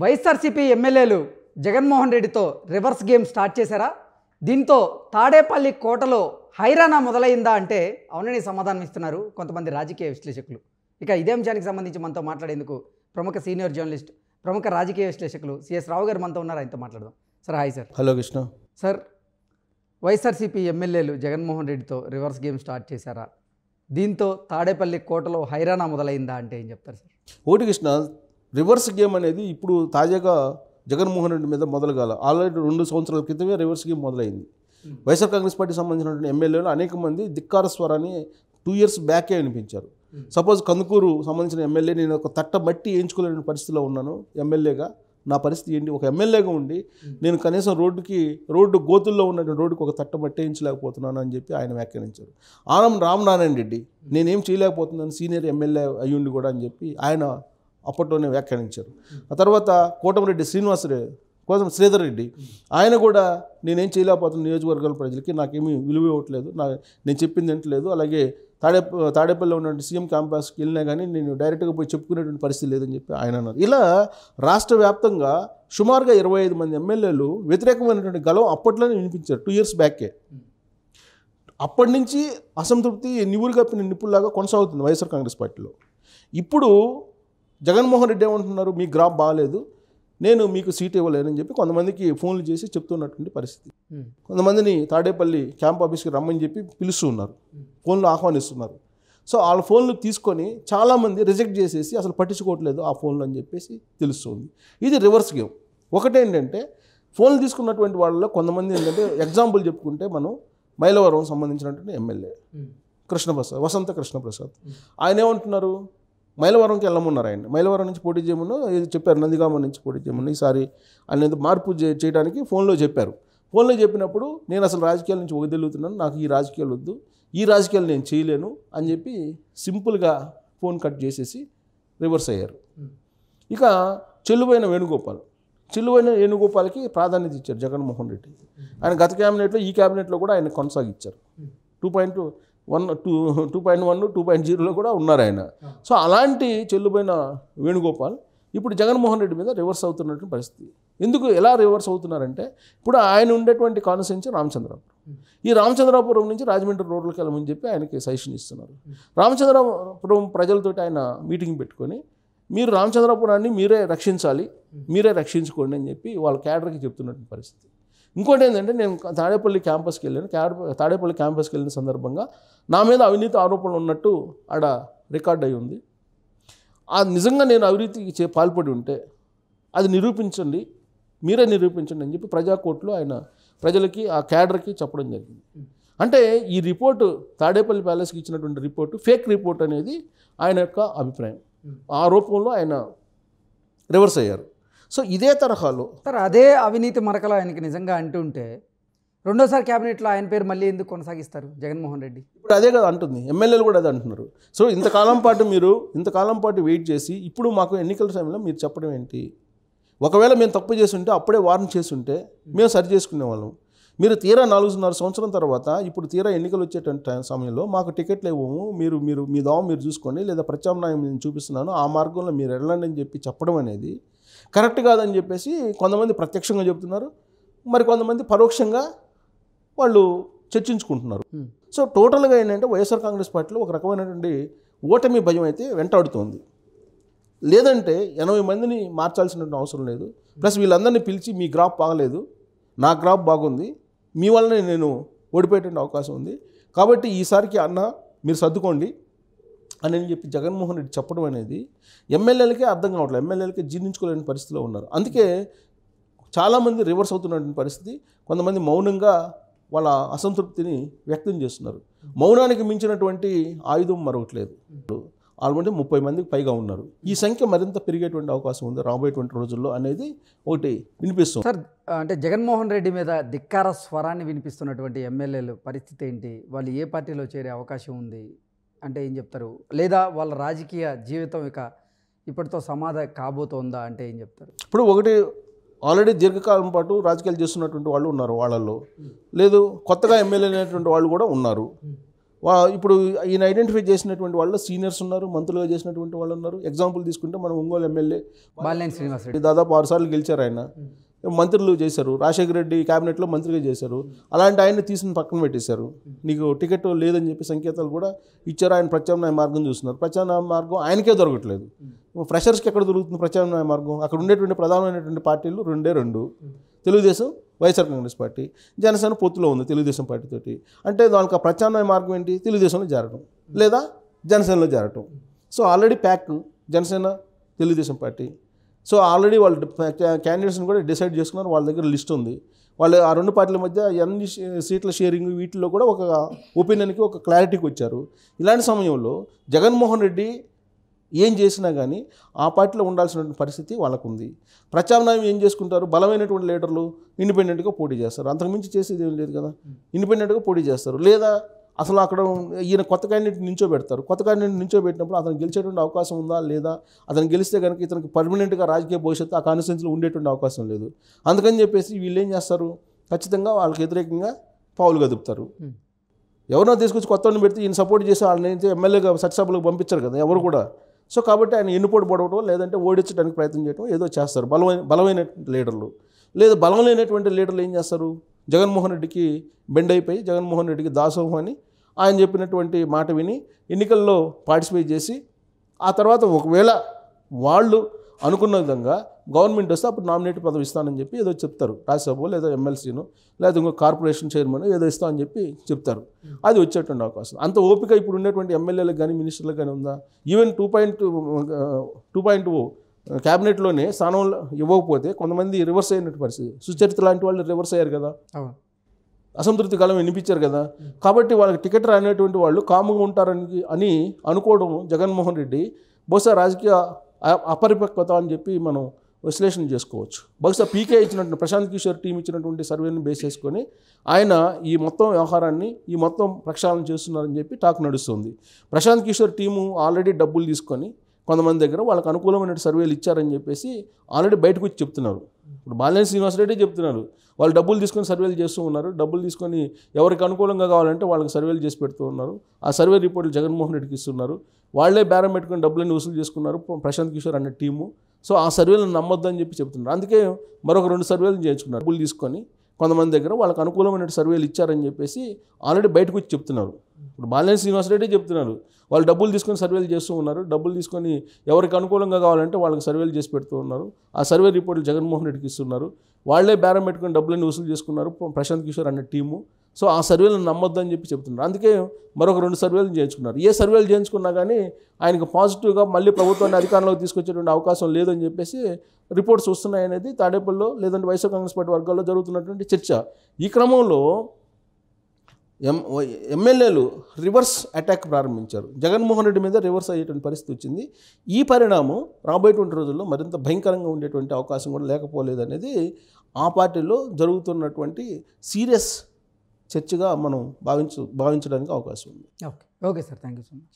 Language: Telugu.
వైఎస్ఆర్సీపీ ఎమ్మెల్యేలు జగన్మోహన్ రెడ్డితో రివర్స్ గేమ్ స్టార్ట్ చేశారా? దీంతో తాడేపల్లి కోటలో హైరానా మొదలైందా అంటే అవునని సమాధానం ఇస్తున్నారు కొంతమంది రాజకీయ విశ్లేషకులు. ఇక ఇదే అంశానికి సంబంధించి మనతో మాట్లాడేందుకు ప్రముఖ సీనియర్ జర్నలిస్ట్, ప్రముఖ రాజకీయ విశ్లేషకులు సిఎస్ రావు గారు మనతో ఉన్నారు. ఆయనతో మాట్లాడదాం. Sir hi sir. Hello Krishna. Sir, YSRCP ఎమ్మెల్యేలు జగన్మోహన్ రెడ్డితో రివర్స్ గేమ్ స్టార్ట్ చేశారా? దీంతో తాడేపల్లి కోటలో హైరానా మొదలైందా అంటే ఏం చెప్తారు సార్? ఓటి కృష్ణ, రివర్స్ గేమ్ అనేది ఇప్పుడు తాజాగా జగన్మోహన్ రెడ్డి మీద మొదలుగాల. ఆల్రెడీ 2 సంవత్సరాల క్రితమే రివర్స్ గేమ్ మొదలైంది. వైఎస్ఆర్ కాంగ్రెస్ పార్టీ సంబంధించినటువంటి ఎమ్మెల్యేలు అనేక మంది ధిక్కార స్వరాన్ని 2 years బ్యాకే వినిపించారు. సపోజ్ కందుకూరు సంబంధించిన ఎమ్మెల్యే, నేను ఒక తట్ట మట్టి వేయించుకోలేని పరిస్థితిలో ఉన్నాను ఎమ్మెల్యేగా, నా పరిస్థితి ఏంటి, ఒక ఎమ్మెల్యేగా ఉండి నేను కనీసం రోడ్డు గోతుల్లో ఉన్నటువంటి రోడ్డుకి ఒక తట్ట మట్టి వేయించలేకపోతున్నాను అని చెప్పి ఆయన వ్యాఖ్యానించారు. ఆనం రామనారాయణ రెడ్డి, నేనేం చేయలేకపోతున్నాను సీనియర్ ఎమ్మెల్యే అయ్యుండి కూడా అని చెప్పి ఆయన అప్పట్లోనే వ్యాఖ్యానించారు. ఆ తర్వాత కోటమిరెడ్డి శ్రీధర్ రెడ్డి, ఆయన కూడా నేనేం చేయలేకపోతున్న నియోజకవర్గాల ప్రజలకి నాకేమీ విలువ ఇవ్వట్లేదు, నేను చెప్పింది ఏంటలేదు, అలాగే తాడేపల్లిలో ఉన్నటువంటి సీఎం క్యాంపస్కి వెళ్ళినా కానీ నేను డైరెక్ట్గా పోయి చెప్పుకునేటువంటి పరిస్థితి లేదని చెప్పి ఆయన అన్నారు. ఇలా రాష్ట్ర వ్యాప్తంగా సుమారుగా 25 మంది ఎమ్మెల్యేలు వ్యతిరేకమైనటువంటి గలం అప్పట్లోనే వినిపించారు 2 years బ్యాకే. అప్పటి నుంచి అసంతృప్తి నివురు కప్పిన నిప్పుల్లాగా కొనసాగుతుంది వైఎస్ఆర్ కాంగ్రెస్ పార్టీలో. ఇప్పుడు జగన్మోహన్ రెడ్డి ఏమంటున్నారు, మీ గ్రాఫ్ బాగాలేదు, నేను మీకు సీట్ ఇవ్వలేనని చెప్పి కొంతమందికి ఫోన్లు చేసి చెప్తున్నటువంటి పరిస్థితి. కొంతమందిని తాడేపల్లి క్యాంప్ ఆఫీస్కి రమ్మని చెప్పి పిలుస్తున్నారు, ఫోన్లు ఆహ్వానిస్తున్నారు. సో వాళ్ళ ఫోన్లు తీసుకొని చాలామంది రిజెక్ట్ చేసేసి అసలు పట్టించుకోవట్లేదు ఆ ఫోన్లు అని చెప్పేసి తెలుస్తుంది. ఇది రివర్స్ గేమ్. ఒకటేంటంటే ఫోన్లు తీసుకున్నటువంటి వాళ్ళలో కొంతమంది ఏంటంటే, ఎగ్జాంపుల్ చెప్పుకుంటే మనం మైలవరం సంబంధించినటువంటి ఎమ్మెల్యే వసంత కృష్ణప్రసాద్, ఆయన ఏమంటున్నారు, మైలవరంకి వెళ్ళమన్నారు. ఆయన మైలవరం నుంచి పోటీ చేయమని చెప్పారు, నందిగామ నుంచి పోటీ చేయమని, ఈసారి ఆయన మార్పు చేయడానికి ఫోన్లో చెప్పారు. ఫోన్లో చెప్పినప్పుడు నేను అసలు రాజకీయాల నుంచి వదిలితున్నాను, నాకు ఈ రాజకీయాలు వద్దు, ఈ రాజకీయాలు నేను చేయలేను అని చెప్పి సింపుల్గా ఫోన్ కట్ చేసేసి రివర్స్ అయ్యారు. ఇక చెల్లుబోయిన వేణుగోపాల్కి ప్రాధాన్యత ఇచ్చారు జగన్మోహన్ రెడ్డి. ఆయన గత క్యాబినెట్లో, ఈ క్యాబినెట్లో కూడా ఆయన కొనసాగించారు. 2.1, 2.0లో కూడా ఉన్నారు ఆయన. సో అలాంటి చెల్లుబోయిన వేణుగోపాల్ ఇప్పుడు జగన్మోహన్ రెడ్డి మీద రివర్స్ అవుతున్నటువంటి పరిస్థితి. ఎందుకు ఎలా రివర్స్ అవుతున్నారంటే, ఇప్పుడు ఆయన ఉండేటువంటి కాన్స్టిట్యుయెన్సీ రామచంద్రాపురం. ఈ రామచంద్రాపురం నుంచి రాజమండ్రి రోడ్లకు వెళ్ళమని చెప్పి ఆయనకి సజెషన్ ఇస్తున్నారు. రామచంద్రాపురం ప్రజలతోటి ఆయన మీటింగ్ పెట్టుకొని, మీరు రామచంద్రాపురాన్ని మీరే రక్షించాలి, మీరే రక్షించుకోండి అని చెప్పి వాళ్ళ క్యాడర్కి చెప్తున్నటువంటి పరిస్థితి. ఇంకోటి ఏంటంటే, నేను తాడేపల్లి క్యాంపస్కి వెళ్ళిన సందర్భంగా నా మీద అవినీతి ఆరోపణలు ఉన్నట్టు ఆడ రికార్డ్ అయి ఉంది. నిజంగా నేను అవినీతికి పాల్పడి ఉంటే అది నిరూపించండి, మీరే నిరూపించండి అని చెప్పి ప్రజాకోర్టులో ఆయన ప్రజలకి, ఆ క్యాడర్కి చెప్పడం జరిగింది. అంటే ఈ రిపోర్టు, తాడేపల్లి ప్యాలెస్కి ఇచ్చినటువంటి రిపోర్టు ఫేక్ రిపోర్ట్ అనేది ఆయన యొక్క అభిప్రాయం. ఆ రూపంలో ఆయన రివర్స్ అయ్యారు. సో ఇదే తరహాలో సార్, అదే అవినీతి మరకలు ఆయనకి నిజంగా అంటుంటే రెండోసారి క్యాబినెట్లో ఆయన పేరు మళ్ళీ ఎందుకు కొనసాగిస్తారు జగన్మోహన్ రెడ్డి? ఇప్పుడు అదే కదా అంటుంది, ఎమ్మెల్యేలు కూడా అదే అంటున్నారు. సో ఇంతకాలం పాటు వెయిట్ చేసి ఇప్పుడు మాకు ఎన్నికల సమయంలో మీరు చెప్పడం ఏంటి? ఒకవేళ మేము తప్పు చేస్తుంటే అప్పుడే వార్న్ చేస్తుంటే మేము సరి చేసుకునేవాళ్ళం. మీరు తీరా 4.5 సంవత్సరం తర్వాత ఇప్పుడు తీరా ఎన్నికలు వచ్చేటువంటి సమయంలో మాకు టికెట్లు ఇవ్వము, మీరు మీ దావ మీరు చూసుకోండి, లేదా ప్రత్యామ్నాయం నేను చూపిస్తున్నాను, ఆ మార్గంలో మీరు వెళ్ళండి అని చెప్పి చెప్పడం అనేది కరెక్ట్ కాదని చెప్పేసి కొంతమంది ప్రత్యక్షంగా చెబుతున్నారు, మరి కొంతమంది పరోక్షంగా వాళ్ళు చర్చించుకుంటున్నారు. సో టోటల్గా ఏంటంటే, వైఎస్ఆర్ కాంగ్రెస్ పార్టీలో ఒక రకమైనటువంటి ఓటమి భయం అయితే వెంటాడుతోంది. లేదంటే 80 మందిని మార్చాల్సినటువంటి అవసరం లేదు. ప్లస్ వీళ్ళందరినీ పిలిచి, మీ గ్రాఫ్ బాగలేదు, నా గ్రాఫ్ బాగుంది, మీ వల్లనే నేను ఓడిపోయేటువంటి అవకాశం ఉంది, కాబట్టి ఈసారికి అన్న మీరు సర్దుకోండి అని చెప్పి జగన్మోహన్ రెడ్డి చెప్పడం అనేది ఎమ్మెల్యేలకే అర్థం కావట్లేదు, ఎమ్మెల్యేలకే జీర్ణించుకోలేని పరిస్థితిలో ఉన్నారు. అందుకే చాలామంది రివర్స్ అవుతున్నటువంటి పరిస్థితి. కొంతమంది మౌనంగా వాళ్ళ అసంతృప్తిని వ్యక్తం చేస్తున్నారు. మౌనానికి మించినటువంటి ఆయుధం మరొకట్లేదు. ఆల్మోస్ట్ 30 మందికి పైగా ఉన్నారు. ఈ సంఖ్య మరింత పెరిగేటువంటి అవకాశం ఉంది రాబోయేటువంటి రోజుల్లో అనేది ఒకటి వినిపిస్తుంది. సార్, అంటే జగన్మోహన్ రెడ్డి మీద ధిక్కార స్వరాన్ని వినిపిస్తున్నటువంటి ఎమ్మెల్యేలు పరిస్థితి ఏంటి? వాళ్ళు ఏ పార్టీలో చేరే అవకాశం ఉంది అంటే ఏం చెప్తారు? లేదా వాళ్ళ రాజకీయ జీవితం ఇప్పటితో సమాధి కాబోతోందా అంటే ఏం చెప్తారు? ఇప్పుడు ఒకటి, ఆల్రెడీ దీర్ఘకాలం పాటు రాజకీయాలు చేస్తున్నటువంటి వాళ్ళు ఉన్నారు వాళ్ళల్లో, లేదు కొత్తగా ఎమ్మెల్యే అనేటువంటి వాళ్ళు కూడా ఉన్నారు. ఇప్పుడు ఈయన ఐడెంటిఫై చేసినటువంటి వాళ్ళు సీనియర్స్ ఉన్నారు, మంత్రులుగా చేసినటువంటి వాళ్ళు ఉన్నారు. ఎగ్జాంపుల్ తీసుకుంటే మనం ఒంగోలు ఎమ్మెల్యే బాలినేని శ్రీనివాసరెడ్డి దాదాపు 6 సార్లు గెలిచారు. ఆయన మంత్రులు చేశారు, రాజశేఖర రెడ్డి క్యాబినెట్లో మంత్రిగా చేశారు. అలాంటి ఆయన్ని తీసుకుని పక్కన పెట్టేశారు. నీకు టికెట్ లేదని చెప్పి సంకేతాలు కూడా ఇచ్చారు. ఆయన ప్రత్యామ్నాయ మార్గం చూస్తున్నారు. ప్రత్యామ్నాయ మార్గం ఆయనకే దొరకట్లేదు. ఫ్రెషర్స్కి ఎక్కడ దొరుకుతుంది ప్రత్యామ్నాయ మార్గం? అక్కడ ఉండేటువంటి ప్రధానమైనటువంటి పార్టీలు రెండు, తెలుగుదేశం, వైఎస్ఆర్ కాంగ్రెస్ పార్టీ. జనసేన పొత్తులో ఉంది తెలుగుదేశం పార్టీతోటి. అంటే దానికి ఆ ప్రత్యామ్నాయ మార్గం ఏంటి? తెలుగుదేశంలో చేరటం లేదా జనసేనలో చేరటం. So already pack Janasena, Telugu Desam party. So already వాళ్ళు క్యాండిడేట్స్ని కూడా డిసైడ్ చేసుకున్నారు. వాళ్ళ దగ్గర లిస్ట్ ఉంది. వాళ్ళు ఆ రెండు పార్టీల మధ్య అన్ని సీట్ల షేరింగ్ వీటిల్లో కూడా ఒక ఒపీనియన్కి, ఒక క్లారిటీకి వచ్చారు. ఇలాంటి సమయంలో జగన్మోహన్ రెడ్డి ఏం చేసినా కానీ ఆ పార్టీలో ఉండాల్సినటువంటి పరిస్థితి వాళ్ళకు ఉంది. ప్రత్యామ్నాయం ఏం చేసుకుంటారు? బలమైనటువంటి లీడర్లు ఇండిపెండెంట్గా పోటీ చేస్తారు. అంతకుమించి చేసేది ఏం లేదు కదా. ఇండిపెండెంట్గా పోటీ చేస్తారు. లేదా అసలు అక్కడ ఈయన కొత్త క్యాండిడేట్ నించోబెడతారు. కొత్త క్యాండిడేట్ నించోబెట్టినప్పుడు అతను గెలిచేటువంటి అవకాశం ఉందా లేదా? అతను గెలిస్తే కనుక ఇతనికి పర్మనెంట్గా రాజకీయ భవిష్యత్తు ఆ కాన్స్టిట్యున్సీలో ఉండేటువంటి అవకాశం లేదు. అందుకని చెప్పేసి వీళ్ళు ఏం చేస్తారు? ఖచ్చితంగా వాళ్ళకి వ్యతిరేకంగా పావులు కదుపుతారు. ఎవరినో తీసుకొచ్చి కొత్తని పెడితే ఈయన సపోర్ట్ చేసి వాళ్ళని అయితే ఎమ్మెల్యేగా సత్యసభలకు పంపించారు కదా ఎవరు కూడా. సో కాబట్టి ఆయన ఎన్నుపోటు పడవటం లేదంటే ఓడించడానికి ప్రయత్నం చేయడం ఏదో చేస్తారు బలమైన లీడర్లు. లేదా బలం లేనటువంటి లీడర్లు ఏం చేస్తారు? జగన్మోహన్ రెడ్డికి బెండ్ అయిపోయి జగన్మోహన్ రెడ్డికి దాసోహం అని ఆయన చెప్పినటువంటి మాట విని ఎన్నికల్లో పార్టిసిపేట్ చేసి ఆ తర్వాత ఒకవేళ వాళ్ళు అనుకున్న విధంగా గవర్నమెంట్ వస్తే అప్పుడు నామినేట్ పదవి ఇస్తానని చెప్పి ఏదో చెప్తారు. రాజ్యసభ లేదా ఎమ్మెల్సీను లేదా ఇంకో కార్పొరేషన్ చైర్మన్ ఏదో ఇస్తామని చెప్పి చెప్తారు. అది వచ్చేటువంటి అవకాశం. అంత ఓపిక ఇప్పుడు ఉండేటువంటి ఎమ్మెల్యేలకు కానీ మినిస్టర్లకు కానీ ఉందా? ఈవెన్ 2.2 క్యాబినెట్లోనే స్థానంలో ఇవ్వకపోతే కొంతమంది రివర్స్ అయినట్టు పరిస్థితి. సుచరిత లాంటి వాళ్ళు రివర్స్ అయ్యారు కదా, అసంతృప్తి కాలం వినిపించారు కదా. కాబట్టి వాళ్ళకి టికెట్ రానటువంటి వాళ్ళు కాముగా ఉంటారని అనుకోవడం జగన్మోహన్ రెడ్డి బహుశా రాజకీయ అపరిపక్వత అని చెప్పి మనం విశ్లేషణ చేసుకోవచ్చు. బహుశా పీకే ఇచ్చినటువంటి ప్రశాంత్ కిషోర్ టీం ఇచ్చినటువంటి సర్వేని బేస్ చేసుకొని ఆయన ఈ మొత్తం వ్యవహారాన్ని ఈ మొత్తం ప్రక్షాళన చేస్తున్నారని చెప్పి టాక్ నడుస్తుంది. ప్రశాంత్ కిషోర్ టీము ఆల్రెడీ డబ్బులు తీసుకొని కొంతమంది దగ్గర వాళ్ళకి అనుకూలమైన సర్వేలు ఇచ్చారని చెప్పేసి ఆల్రెడీ బయటకు వచ్చి చెప్తున్నారు. ఇప్పుడు బాలినేని శ్రీనివాసరెడ్డి చెప్తున్నారు వాళ్ళు డబ్బులు తీసుకొని సర్వేలు చేస్తూ ఉన్నారు. డబ్బులు తీసుకొని ఎవరికి అనుకూలంగా కావాలంటే వాళ్ళకి సర్వేలు చేసి పెడుతూ ఉన్నారు. ఆ సర్వే రిపోర్టులు జగన్మోహన్ రెడ్డికి ఇస్తున్నారు. వాళ్ళే బేరం పెట్టుకుని డబ్బులన్నీ వసూలు చేసుకున్నారు ప్రశాంత్ కిషోర్ అనే టీము. సో ఆ సర్వేలను నమ్మొద్దని చెప్పి చెప్తున్నారు. అందుకే మరొక 2 సర్వేలు చేయించుకున్నారు. డబ్బులు తీసుకొని కొంతమంది దగ్గర వాళ్ళకి అనుకూలమైన సర్వేలు ఇచ్చారని చెప్పేసి ఆల్రెడీ బయటకు వచ్చి చెప్తున్నారు. ఇప్పుడు బాలినేని శ్రీనివాసరెడ్డి చెప్తున్నారు వాళ్ళు డబ్బులు తీసుకొని సర్వేలు చేస్తూ ఉన్నారు. డబ్బులు తీసుకొని ఎవరికి అనుకూలంగా కావాలంటే వాళ్ళకి సర్వేలు చేసి పెడుతూ ఉన్నారు. ఆ సర్వే రిపోర్టులు జగన్మోహన్ రెడ్డికి ఇస్తున్నారు. వాళ్ళే బేరం పెట్టుకుని డబ్బులన్నీ వసూలు చేసుకున్నారు ప్రశాంత్ కిషోర్ అనే టీము. సో ఆ సర్వేలను నమ్మొద్దని చెప్పి చెప్తున్నారు. అందుకే మరొక 2 సర్వేలు చేయించుకున్నారు. ఏ సర్వేలు చేయించుకున్నా కానీ ఆయనకు పాజిటివ్గా మళ్ళీ ప్రభుత్వాన్ని అధికారంలోకి తీసుకొచ్చేటువంటి అవకాశం లేదని చెప్పేసి రిపోర్ట్స్ వస్తున్నాయనేది తాడేపల్లిలో లేదంటే వైఎస్ఆర్ కాంగ్రెస్ పార్టీ వర్గాల్లో జరుగుతున్నటువంటి చర్చ. ఈ క్రమంలో ఎమ్మెల్యేలు రివర్స్ అటాక్ ప్రారంభించారు. జగన్మోహన్ రెడ్డి మీద రివర్స్ అయ్యేటువంటి పరిస్థితి వచ్చింది. ఈ పరిణామం రాబోయేటువంటి రోజుల్లో మరింత భయంకరంగా ఉండేటువంటి అవకాశం కూడా లేకపోలేదనేది ఆ పార్టీలో జరుగుతున్నటువంటి సీరియస్ చర్చగా మనం భావించడానికి అవకాశం ఉంది. Okay sir, thank you so much.